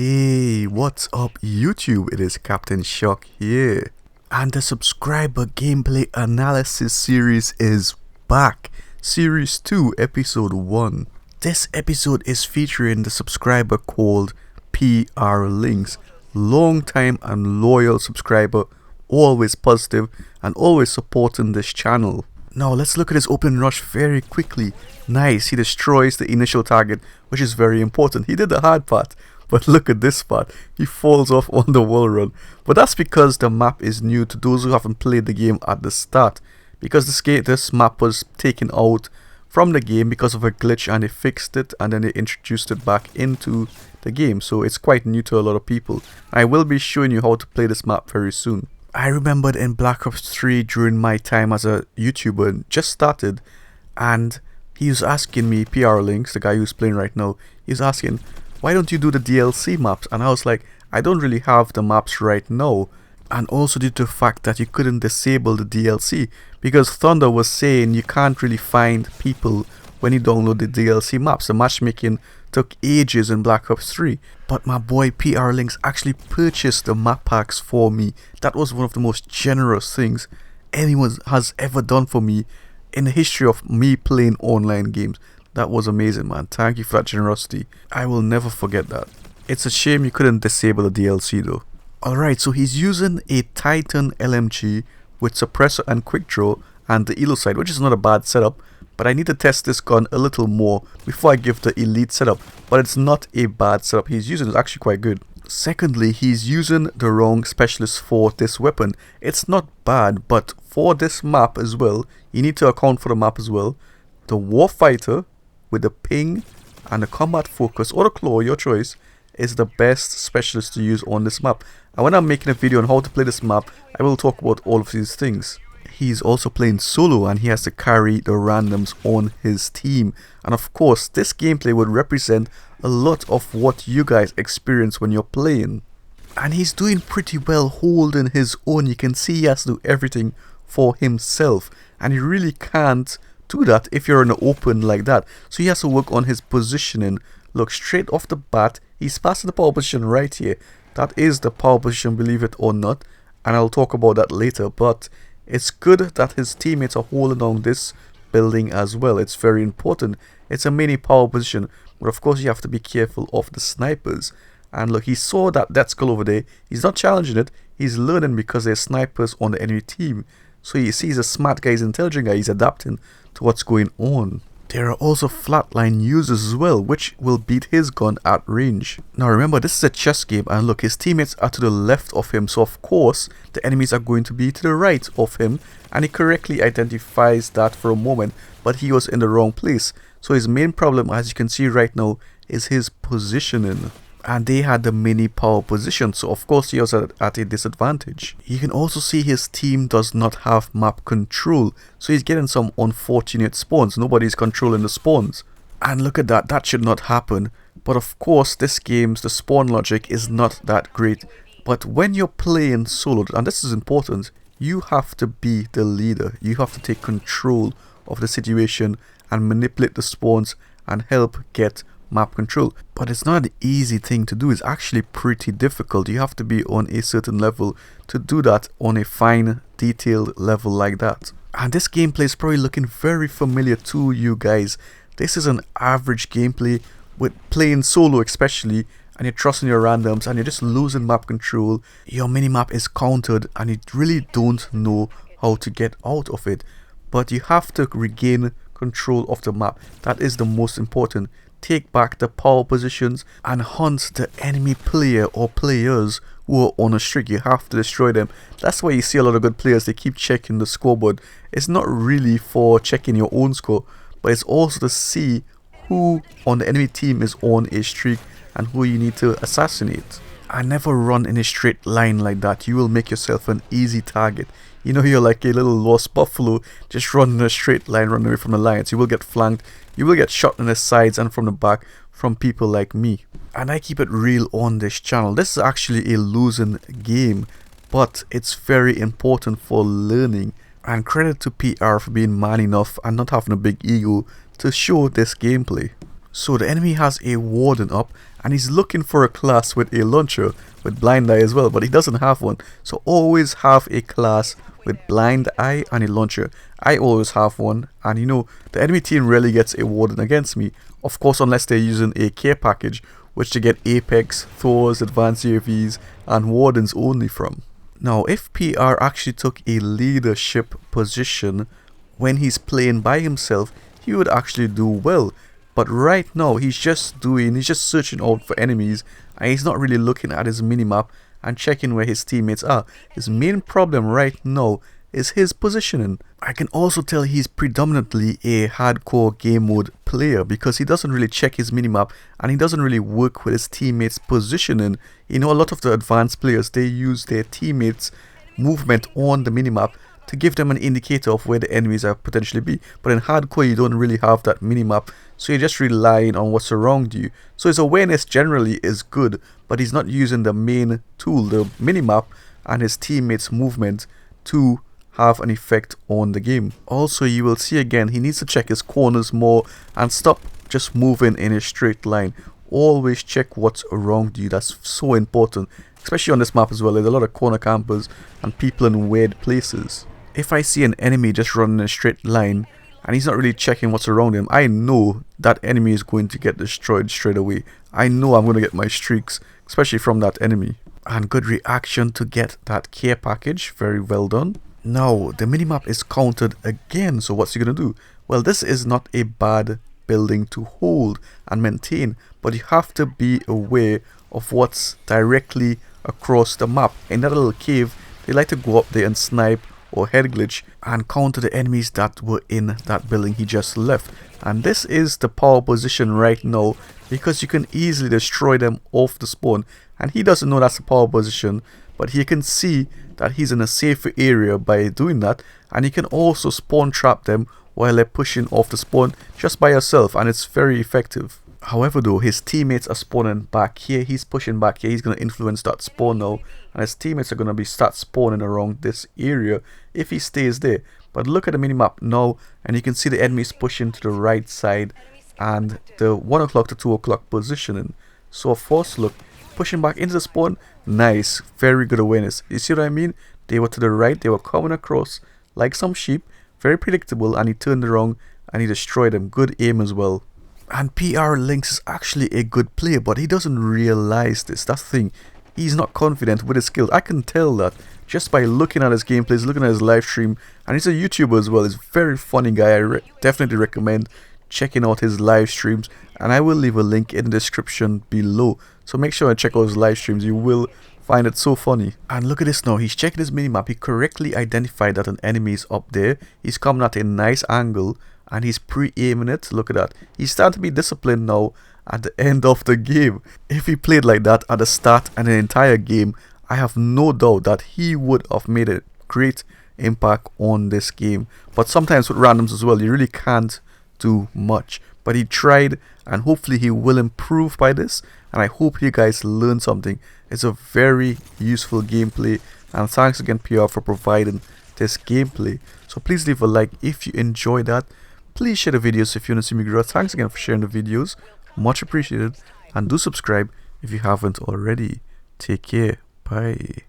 Hey, what's up YouTube? It is Captain Shock here. And the subscriber gameplay analysis series is back. Series 2, episode 1. This episode is featuring the subscriber called PR Links. Long time and loyal subscriber, always positive and always supporting this channel. Now let's look at his open rush very quickly. Nice, he destroys the initial target, which is very important. He did the hard part. But look at this part, he falls off on the wall run. But that's because the map is new to those who haven't played the game at the start. Because this map was taken out from the game because of a glitch and they fixed it and then they introduced it back into the game. So it's quite new to a lot of people. I will be showing you how to play this map very soon. I remembered in Black Ops 3 during my time as a YouTuber, just started, and he was asking me, PR Links, the guy who's playing right now, he's asking, why don't you do the DLC maps? And I was like, I don't really have the maps right now. And also due to the fact that you couldn't disable the DLC, because Thunder was saying you can't really find people when you download the DLC maps. The matchmaking took ages in Black Ops 3. But my boy PR Links actually purchased the map packs for me. That was one of the most generous things anyone has ever done for me in the history of me playing online games. That was amazing, man. Thank you for that generosity. I will never forget that. It's a shame you couldn't disable the DLC though. Alright, so he's using a Titan LMG with suppressor and quick draw and the elo sight, which is not a bad setup, but I need to test this gun a little more before I give the elite setup. But it's not a bad setup he's using, it's actually quite good. Secondly, he's using the wrong specialist for this weapon. It's not bad, but for this map as well, you need to account for the map as well. The Warfighter with the ping and the combat focus or the claw, your choice, is the best specialist to use on this map. And when I'm making a video on how to play this map, I will talk about all of these things. He's also playing solo and he has to carry the randoms on his team. And of course, this gameplay would represent a lot of what you guys experience when you're playing. And he's doing pretty well holding his own. You can see he has to do everything for himself. And he really can't do that if you're in the open like that. So he has to work on his positioning. Look, straight off the bat, he's passing the power position right here. That is the power position, believe it or not, and I'll talk about that later. But it's good that his teammates are holding on this building as well. It's very important. It's a mini power position, but of course you have to be careful of the snipers. And look, he saw that death skull over there. He's not challenging it, he's learning because there's snipers on the enemy team. So he sees a smart guy, he's an intelligent guy, he's adapting to what's going on. There are also flatline users as well, which will beat his gun at range. Now remember, this is a chess game, and look, his teammates are to the left of him, so of course the enemies are going to be to the right of him, and he correctly identifies that for a moment, but he was in the wrong place. So his main problem, as you can see right now, is his positioning. And they had the mini power position, so of course he was at a disadvantage. You can also see his team does not have map control, so he's getting some unfortunate spawns. Nobody's controlling the spawns. And look at that, that should not happen. But of course the spawn logic is not that great. But when you're playing solo, and this is important, you have to be the leader. You have to take control of the situation and manipulate the spawns and help get map control. But it's not an easy thing to do. It's actually pretty difficult. You have to be on a certain level to do that on a fine detailed level like that. And this gameplay is probably looking very familiar to you guys. This is an average gameplay with playing solo especially, and you're trusting your randoms and you're just losing map control. Your minimap is countered and you really don't know how to get out of it. But you have to regain control of the map. That is the most important. Take back the power positions and hunt the enemy player or players who are on a streak. You have to destroy them. That's why you see a lot of good players, they keep checking the scoreboard. It's not really for checking your own score, but it's also to see who on the enemy team is on a streak and who you need to assassinate. I never run in a straight line like that. You will make yourself an easy target. You know, you're like a little lost buffalo, just run in a straight line, run away from the lions. You will get flanked, you will get shot in the sides and from the back from people like me. And I keep it real on this channel. This is actually a losing game, but it's very important for learning. And credit to PR for being man enough and not having a big ego to show this gameplay. So the enemy has a warden up and he's looking for a class with a launcher with blind eye as well, but he doesn't have one. So always have a class with blind eye and a launcher. I always have one, and you know, the enemy team rarely gets a warden against me, of course, unless they're using a care package, which they get Apex, Thors, advanced UAVs and wardens only from. Now if PR actually took a leadership position when he's playing by himself, he would actually do well. But right now he's just searching out for enemies, and he's not really looking at his minimap and checking where his teammates are. His main problem right now is his positioning. I can also tell he's predominantly a hardcore game mode player because he doesn't really check his minimap and he doesn't really work with his teammates positioning. You know, a lot of the advanced players, they use their teammates movement on the minimap to give them an indicator of where the enemies are potentially be. But in hardcore you don't really have that minimap, so you're just relying on what's around you. So his awareness generally is good, but he's not using the main tool, the minimap, and his teammates movement to have an effect on the game. Also, you will see again, he needs to check his corners more and stop just moving in a straight line. Always check what's around you. That's so important, especially on this map as well. There's a lot of corner campers and people in weird places. If I see an enemy just running in a straight line and he's not really checking what's around him, I know that enemy is going to get destroyed straight away. I know I'm going to get my streaks, especially from that enemy. And good reaction to get that care package. Very well done. Now the minimap is counted again, so what's he going to do? Well, this is not a bad building to hold and maintain, but you have to be aware of what's directly across the map. In that little cave, they like to go up there and snipe or head glitch and counter the enemies that were in that building he just left. And this is the power position right now because you can easily destroy them off the spawn, and he doesn't know that's the power position, but he can see that he's in a safer area by doing that, and you can also spawn trap them while they're pushing off the spawn just by yourself, and it's very effective. However though, his teammates are spawning back here, he's pushing back here, he's going to influence that spawn now, and his teammates are going to start spawning around this area if he stays there. But look at the minimap now, and you can see the enemies pushing to the right side and the 1 o'clock to 2 o'clock positioning. So of course, look, pushing back into the spawn, nice, very good awareness. You see what I mean? They were to the right, they were coming across like some sheep, very predictable, and he turned around and he destroyed them. Good aim as well. And PR Lynx is actually a good player, but he doesn't realize this. That's the thing. He's not confident with his skills. I can tell that just by looking at his gameplays, looking at his live stream, and he's a YouTuber as well. He's a very funny guy. I definitely recommend checking out his live streams, and I will leave a link in the description below. So make sure and check out his live streams. You will find it so funny. And look at this now. He's checking his minimap. He correctly identified that an enemy is up there. He's coming at a nice angle, and he's pre-aiming it. Look at that. He's starting to be disciplined now at the end of the game. If he played like that at the start and an entire game, I have no doubt that he would have made a great impact on this game. But sometimes with randoms as well, you really can't do much. But he tried, and hopefully he will improve by this. And I hope you guys learn something. It's a very useful gameplay. And thanks again, PR, for providing this gameplay. So please leave a like if you enjoyed that. Please share the videos if you want to see me grow. Thanks again for sharing the videos. Much appreciated. And do subscribe if you haven't already. Take care. Bye.